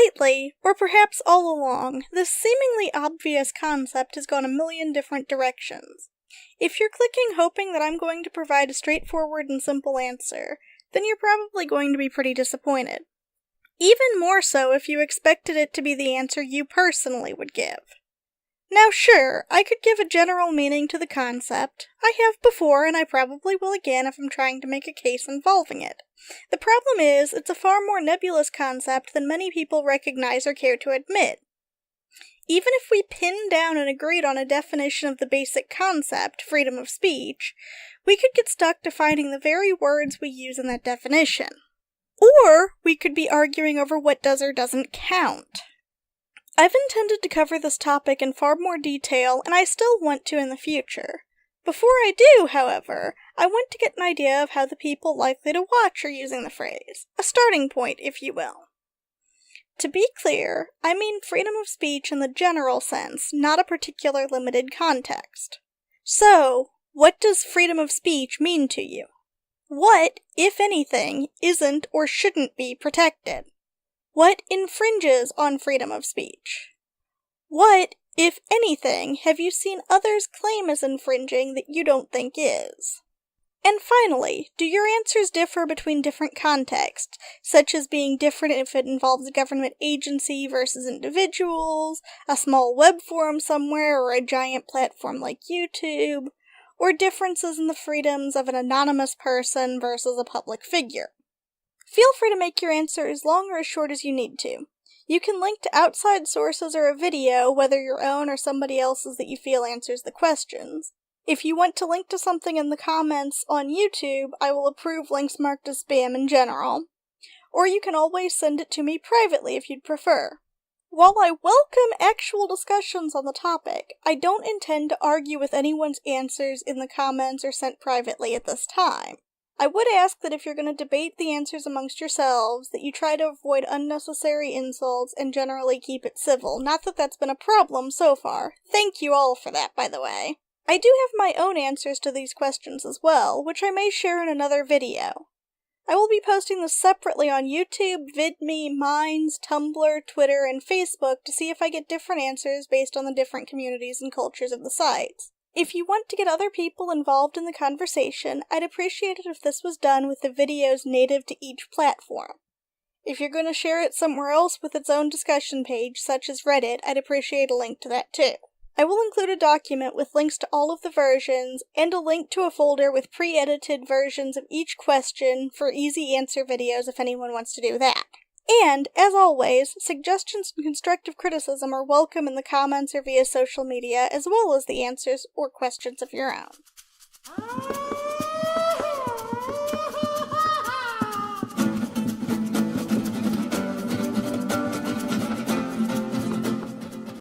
Lately, or perhaps all along, this seemingly obvious concept has gone a million different directions. If you're clicking hoping that I'm going to provide a straightforward and simple answer, then you're probably going to be pretty disappointed. Even more so if you expected it to be the answer you personally would give. Now sure, I could give a general meaning to the concept. I have before, and I probably will again if I'm trying to make a case involving it. The problem is, it's a far more nebulous concept than many people recognize or care to admit. Even if we pinned down and agreed on a definition of the basic concept, freedom of speech, we could get stuck defining the very words we use in that definition. Or we could be arguing over what does or doesn't count. I've intended to cover this topic in far more detail, and I still want to in the future. Before I do, however, I want to get an idea of how the people likely to watch are using the phrase. A starting point, if you will. To be clear, I mean freedom of speech in the general sense, not a particular limited context. So, what does freedom of speech mean to you? What, if anything, isn't or shouldn't be protected? What infringes on freedom of speech? What, if anything, have you seen others claim as infringing that you don't think is? And finally, do your answers differ between different contexts, such as being different if it involves a government agency versus individuals, a small web forum somewhere, or a giant platform like YouTube, or differences in the freedoms of an anonymous person versus a public figure? Feel free to make your answer as long or as short as you need to. You can link to outside sources or a video, whether your own or somebody else's that you feel answers the questions. If you want to link to something in the comments on YouTube, I will approve links marked as spam in general. Or you can always send it to me privately if you'd prefer. While I welcome actual discussions on the topic, I don't intend to argue with anyone's answers in the comments or sent privately at this time. I would ask that if you're going to debate the answers amongst yourselves, that you try to avoid unnecessary insults and generally keep it civil. Not that that's been a problem so far. Thank you all for that, by the way. I do have my own answers to these questions as well, which I may share in another video. I will be posting this separately on YouTube, VidMe, Minds, Tumblr, Twitter, and Facebook to see if I get different answers based on the different communities and cultures of the sites. If you want to get other people involved in the conversation, I'd appreciate it if this was done with the videos native to each platform. If you're going to share it somewhere else with its own discussion page, such as Reddit, I'd appreciate a link to that too. I will include a document with links to all of the versions, and a link to a folder with pre-edited versions of each question for easy answer videos if anyone wants to do that. And, as always, suggestions and constructive criticism are welcome in the comments or via social media, as well as the answers or questions of your own.